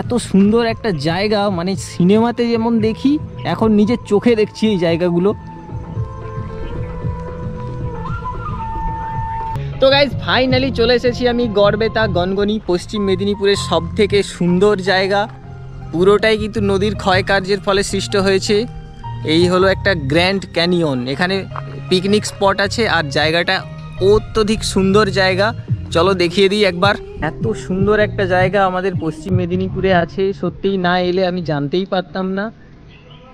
এত সুন্দর একটা জায়গা, মানে সিনেমাতে যেমন দেখি এখন নিজের চোখে দেখছি এই জায়গাগুলো। তো গাইজ ফাইনালি চলে এসেছি আমি গড়বেতা গনগনি, পশ্চিম মেদিনীপুরের সব থেকে সুন্দর জায়গা। পুরোটাই কিন্তু নদীর ক্ষয়কার্যের ফলে সৃষ্ট হয়েছে। এই হলো একটা গ্র্যান্ড ক্যানিয়ন, এখানে পিকনিক স্পট আছে আর জায়গাটা অত্যধিক সুন্দর জায়গা। চলো দেখিয়ে দিই একবার। এত সুন্দর একটা জায়গা আমাদের পশ্চিম মেদিনীপুরে আছে, সত্যিই না এলে আমি জানতেই পারতাম না।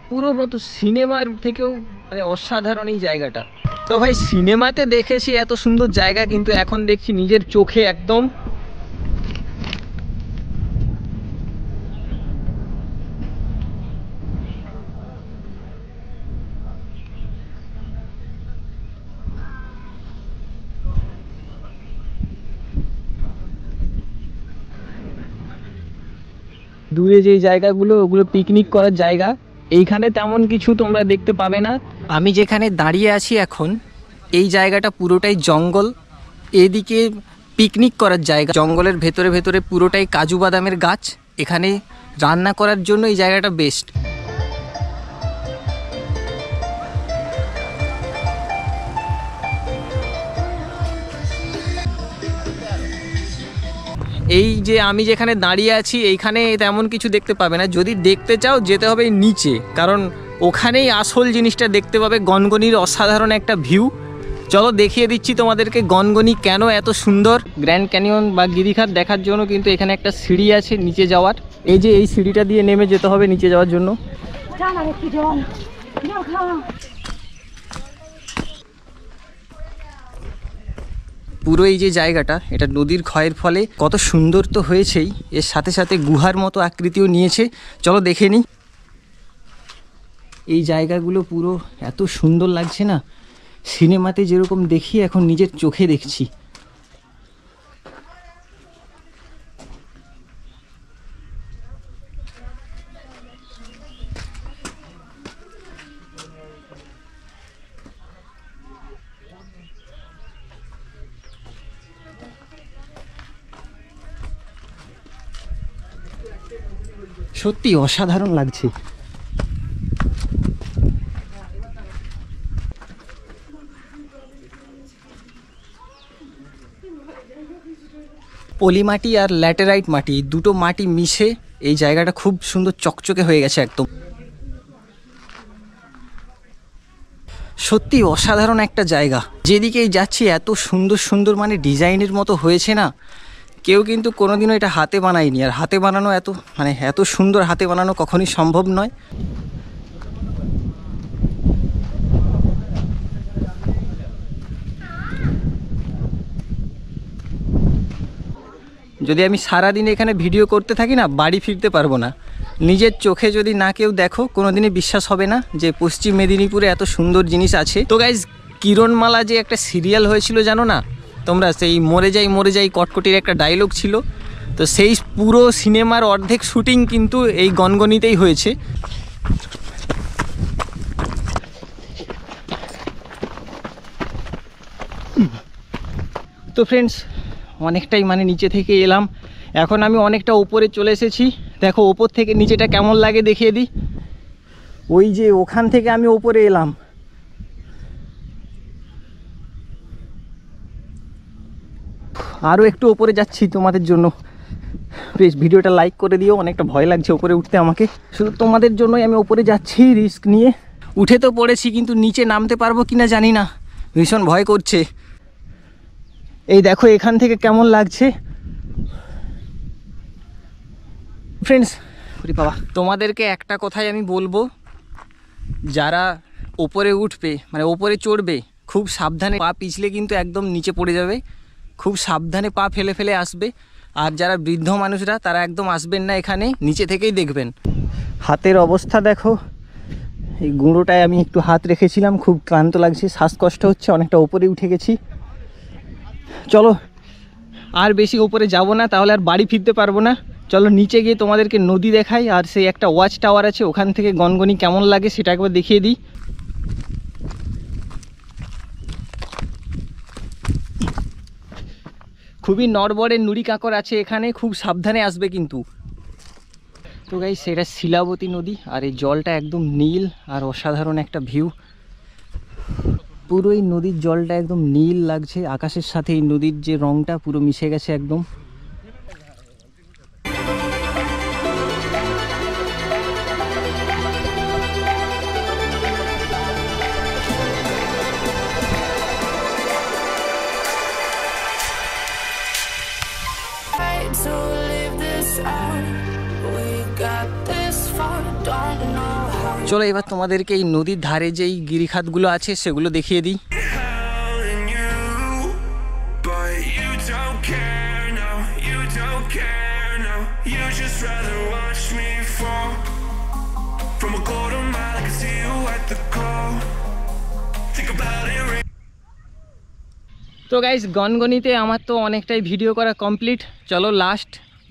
পুরো মতো সিনেমার থেকেও মানে অসাধারণ এই জায়গাটা। তো ভাই সিনেমাতে দেখেছি এত সুন্দর জায়গা, কিন্তু এখন দেখছি নিজের চোখে একদম। দূরে যে জায়গাগুলো ওগুলো পিকনিক করার জায়গা, এইখানে তেমন কিছু তোমরা দেখতে পাবে না। আমি যেখানে দাঁড়িয়ে আছি এখন, এই জায়গাটা পুরোটাই জঙ্গল, এদিকে পিকনিক করার জায়গা। জঙ্গলের ভেতরে ভেতরে পুরোটাই কাজু বাদামের গাছ, এখানে রান্না করার জন্য এই জায়গাটা বেস্ট। এই যে আমি যেখানে দাঁড়িয়ে আছি এইখানে তেমন কিছু দেখতে পাবে না, যদি দেখতে চাও যেতে হবে নিচে, কারণ ওখানেই আসল জিনিসটা দেখতে পাবে, গনগনির অসাধারণ একটা ভিউ। চলো দেখিয়ে দিচ্ছি তোমাদেরকে গনগনি কেন এত সুন্দর। গ্র্যান্ড ক্যানিয়ন বা গিরিখাত দেখার জন্য কিন্তু এখানে একটা সিঁড়ি আছে নিচে যাওয়ার, এই যে এই সিঁড়িটা দিয়ে নেমে যেতে হবে নিচে যাওয়ার জন্য। পুরো এই যে জায়গাটা, এটা নদীর ক্ষয়ের ফলে কত সুন্দর তো হয়েছেই, এর সাথে সাথে গুহার মতো আকৃতিও নিয়েছে। চলো দেখে নিই। এই জায়গাগুলো পুরো এত সুন্দর লাগছে না, সিনেমাতে যেরকম দেখি এখন নিজের চোখে দেখছি। সত্যি অসাধারণ লাগছে। পলি মাটি আর ল্যাটেরাইট মাটি, দুটো মাটি মিশে এই জায়গাটা খুব সুন্দর চকচকে হয়ে গেছে একদম। সত্যি অসাধারণ একটা জায়গা, যেদিকেই যাচ্ছি এত সুন্দর সুন্দর মানে ডিজাইনের মতো হয়েছে না, কেউ কিন্তু কোনোদিনও এটা হাতে বানায়নি। আর হাতে বানানো এত মানে এত সুন্দর হাতে বানানো কখনই সম্ভব নয়। যদি আমি সারাদিন এখানে ভিডিও করতে থাকি না, বাড়ি ফিরতে পারবো না। নিজের চোখে যদি না কেউ দেখো, কোনোদিনই বিশ্বাস হবে না যে পশ্চিম মেদিনীপুরে এত সুন্দর জিনিস আছে। তো গাইজ, কিরণমালা যে একটা সিরিয়াল হয়েছিল জানো না তোমরা, সেই মরে যাই কটকটির একটা ডায়লগ ছিল, তো সেই পুরো সিনেমার অর্ধেক শুটিং কিন্তু এই গনগনিতেই হয়েছে। তো ফ্রেন্ডস, অনেকটাই মানে নিচে থেকে এলাম, এখন আমি অনেকটা উপরে চলে এসেছি। দেখো ওপর থেকে নিচেটা কেমন লাগে দেখিয়ে দিই। ওই যে ওখান থেকে আমি ওপরে এলাম, আরও একটু ওপরে যাচ্ছি তোমাদের জন্য। প্লিজ ভিডিওটা লাইক করে দিও, অনেকটা ভয় লাগছে ওপরে উঠতে আমাকে, শুধু তোমাদের জন্যই আমি ওপরে যাচ্ছি রিস্ক নিয়ে। উঠে তো পড়েছি, কিন্তু নিচে নামতে পারবো কিনা জানি না, ভীষণ ভয় করছে। এই দেখো এখান থেকে কেমন লাগছে ফ্রেন্ডস। বাবা, তোমাদেরকে একটা কথাই আমি বলবো, যারা ওপরে উঠবে মানে ওপরে চড়বে, খুব সাবধানে, পা পিছলে কিন্তু একদম নিচে পড়ে যাবে, খুব সাবধানে পা ফেলে ফেলে আসবে। আর যারা বৃদ্ধ মানুষরা তারা একদম আসবেন না এখানে, নিচে থেকেই দেখবেন। হাতের অবস্থা দেখো, এই গুঁড়োটায় আমি একটু হাত রেখেছিলাম, খুব ক্লান্ত লাগছে, শ্বাসকষ্ট হচ্ছে, অনেকটা ওপরে উঠে গেছি। চলো আর বেশি ওপরে যাব না, তাহলে আর বাড়ি ফিরতে পারবো না। চলো নিচে গিয়ে তোমাদেরকে নদী দেখাই, আর সেই একটা ওয়াচ টাওয়ার আছে, ওখান থেকে গনগনি কেমন লাগে সেটা একবার দেখিয়ে দিই। খুবই নড়বড়ে নুড়ি কাঁকর আছে এখানে, খুব সাবধানে আসবে কিন্তু। তো গাইস সেটা শিলাবতী নদী, আর এই জলটা একদম নীল আর অসাধারণ একটা ভিউ। পুরো এই নদীর জলটা একদম নীল লাগছে, আকাশের সাথে এই নদীর যে রংটা পুরো মিশে গেছে একদম। চলো এবার তোমাদেরকে এই নদীর ধারে যেই গিরিখাতগুলো আছে সেগুলো দেখিয়ে দিই। তো গাইস গনগনিতে আমার তো অনেকটাই ভিডিও করা কমপ্লিট। চলো লাস্ট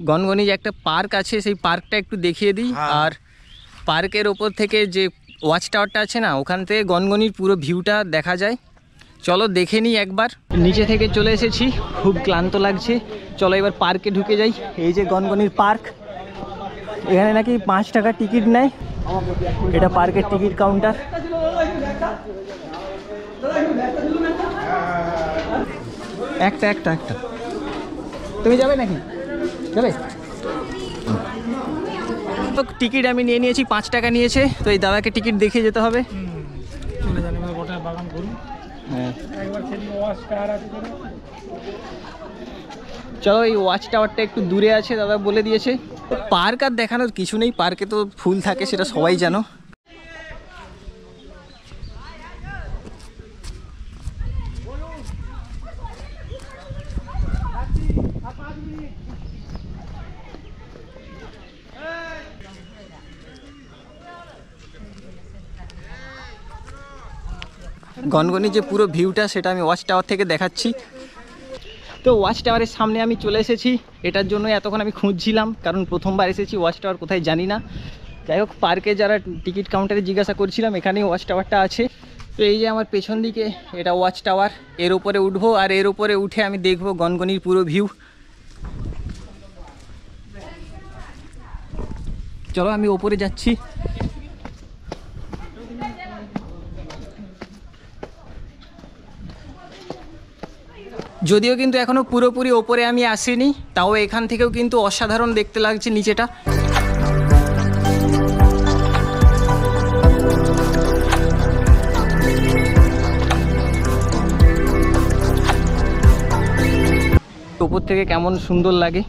গনগনি যে একটা পার্ক আছে সেই পার্কটা একটু দেখিয়ে দিই। আর পার্কের ওপর থেকে যে ওয়াচ টাওয়ারটা আছে না, ওখান থেকে গনগনির পুরো ভিউটা দেখা যায়। চলো দেখে নিই একবার। নিচে থেকে চলে এসেছি, খুব ক্লান্ত লাগছে। চলো এবার পার্কে ঢুকে যাই। এই যে গনগনির পার্ক, এখানে নাকি 5 টাকা টিকিট নেয়। এটা পার্কের টিকিট কাউন্টার। একটা একটা একটা তুমি যাবে নাকি? যাবে? তো টিকিট আমি নিয়ে নিয়েছি, 5 টাকা নিয়েছে। তো এই দাদাকে টিকিট দেখিয়ে যেতে হবে। হ্যাঁ চলো, এই ওয়াচ টাওয়ারটা একটু দূরে আছে, দাদা বলে দিয়েছে। পার্ক আর দেখানোর কিছু নেই, পার্কে তো ফুল থাকে, সেটা সবাই জানো। গনগনি যে পুরো ভিউটা সেটা আমি ওয়াচ টাওয়ার থেকে দেখাচ্ছি। তো ওয়াচ টাওয়ারের সামনে আমি চলে এসেছি। এটার জন্য এতক্ষণ আমি খুঁজছিলাম, কারণ প্রথমবার এসেছি, ওয়াচ টাওয়ার কোথায় জানি না। যাই হোক, পার্কে যারা টিকিট কাউন্টারে জিজ্ঞাসা করছিলাম, এখানেই ওয়াচ টাওয়ারটা আছে। তো এই যে আমার পেছন দিকে এটা ওয়াচ টাওয়ার, এর উপরে উঠবো, আর এর উপরে উঠে আমি দেখবো গনগনির পুরো ভিউ। চলো আমি ওপরে যাচ্ছি। যদিও কিন্তু এখনো পুরোপুরি ওপরে আমি আসিনি, তাও এখান থেকেও কিন্তু অসাধারণ দেখতে লাগছে নিচেটা। ওপর থেকে কেমন সুন্দর লাগে।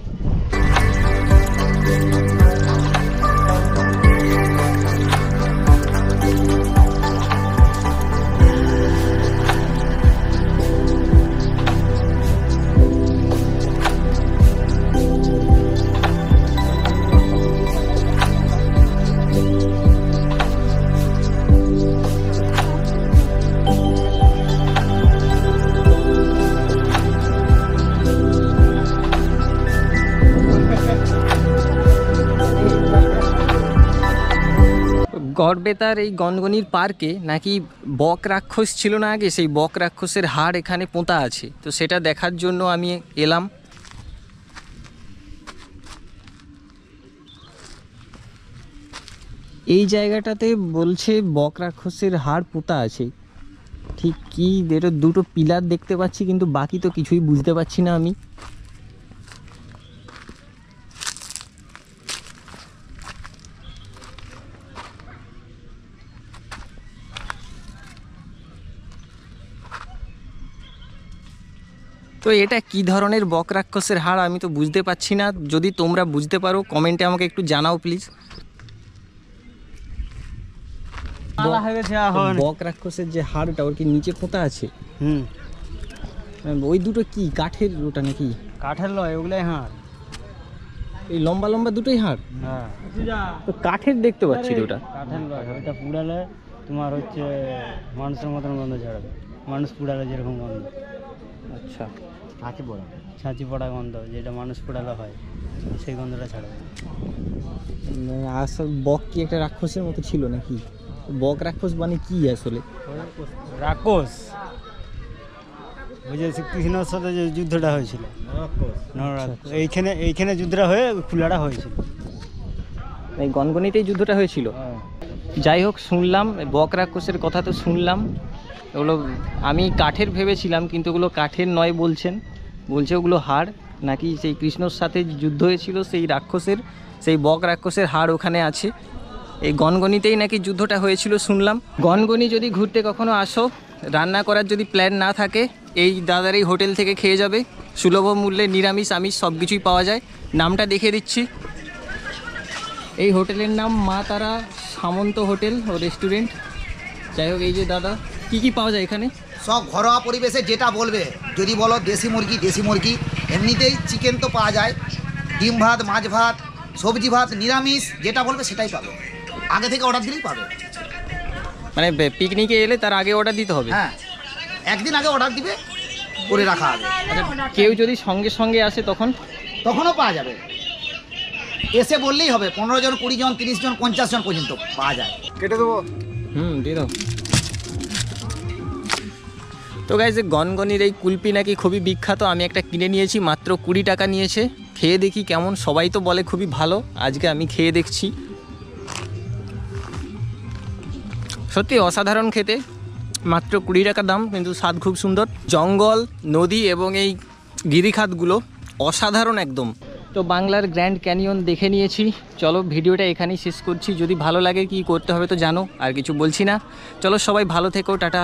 গড়বেতার এই গনগনির পার্কে নাকি বক রাক্ষস ছিল না আগে, সেই বক রাক্ষসের হাড় এখানে পোঁতা আছে। তো সেটা দেখার জন্য আমি এলাম। এই জায়গাটাতে বলছে বক রাক্ষসের হাড় পোঁতা আছে। ঠিক কি, এর দুটো পিলার দেখতে পাচ্ছি, কিন্তু বাকি তো কিছুই বুঝতে পারছি না আমি। তো এটা কি ধরনের বক রাক্ষসের হাড় আমি তো বুঝতে পারছি না। যদি তোমরা বুঝতে পারো কমেন্টে আমাকে একটু জানাও প্লিজ। বক রাক্ষসের যে হাড়টা ওর কি নিচে পোঁতা আছে? ওই দুটো কি কাঠের ওটা নাকি? কাঠের লয়, ওগুলাই হাড়। এই লম্বা লম্বা দুটোই হাড়? হ্যাঁ, তো কাঠের দেখতে পাচ্ছি তো ওটা। কাঠের লয়, ওইটা পুড়ালে তোমার হচ্ছে মানুষের মতন গন্ধ ছাড়বে। মানুষ পুড়ালে যেরকম গন্ধ। আচ্ছা, ছাঁচি পড়া গন্ধ, যেটা মানুষ পোড়ালে হয়, সেই গন্ধটা ছাড়বে। আসল বক কি একটা রাক্ষসের মতো ছিল নাকি? বক রাক্ষস মানে কি আসলে? রাক্ষস ওই যে শ্রীকৃষ্ণের সাথে যে যুদ্ধটা হয়েছিল, এইখানে যুদ্ধটা হয়ে খোলাটা হয়েছিল। এই গনগনিতেই যুদ্ধটা হয়েছিল। হ্যাঁ। যাই হোক, শুনলাম বক রাক্ষসের কথা তো শুনলাম, ওগুলো আমি কাঠের ভেবেছিলাম, কিন্তু ওগুলো কাঠের নয় বলছে ওগুলো হাড়, নাকি সেই কৃষ্ণর সাথে যুদ্ধ হয়েছিল সেই রাক্ষসের, সেই বক রাক্ষসের হাড় ওখানে আছে। এই গনগনিতেই নাকি যুদ্ধটা হয়েছিল শুনলাম। গনগনি যদি ঘুরতে কখনো আসো, রান্না করার যদি প্ল্যান না থাকে, এই দাদার এই হোটেল থেকে খেয়ে যাবে। সুলভ মূল্যে নিরামিষ আমিষ সব কিছুই পাওয়া যায়। নামটা দেখিয়ে দিচ্ছি, এই হোটেলের নাম মা তারা সামন্ত হোটেল ও রেস্টুরেন্ট। যাই হোক, এই যে দাদা, কি কি পাওয়া যায় এখানে? সব ঘরোয়া পরিবেশে যেটা বলবে, যদি বলো দেশি মুরগি, এমনিতেই চিকেন তো পাওয়া যায়, ডিম ভাত, মাছ ভাত, সবজি ভাত, নিরামিষ যেটা বলবে সেটাই পাবে। আগে থেকে অর্ডার দিলেই পাবে। মানে পিকনিকে এলে তার আগে অর্ডার দিতে হবে? হ্যাঁ, একদিন আগে অর্ডার দিবে, করে রাখা হবে। আচ্ছা, কেউ যদি সঙ্গে সঙ্গে আসে তখন? তখনও পাওয়া যাবে, এসে বললেই হবে। 15 জন, 20 জন, 30 জন, 50 জন পর্যন্ত পাওয়া যায়। কেটে দেবো। দিয়ে দাও। তো গাইজ, গনগনির এই কুলপি নাকি খুবই বিখ্যাত। আমি একটা কিনে নিয়েছি, মাত্র 20 টাকা নিয়েছে। খেয়ে দেখি কেমন। সবাই তো বলে খুবই ভালো, আজকে আমি খেয়ে দেখছি। সত্যি অসাধারণ খেতে, মাত্র 20 টাকা দাম, কিন্তু স্বাদ খুব সুন্দর। জঙ্গল, নদী এবং এই গিরিখাতগুলো অসাধারণ একদম। তো বাংলার গ্র্যান্ড ক্যানিয়ন দেখে নিয়েছি, চলো ভিডিওটা এখানেই শেষ করছি। যদি ভালো লাগে কি করতে হবে তো জানো, আর কিছু বলছি না। চলো সবাই ভালো থেকো, টাটা।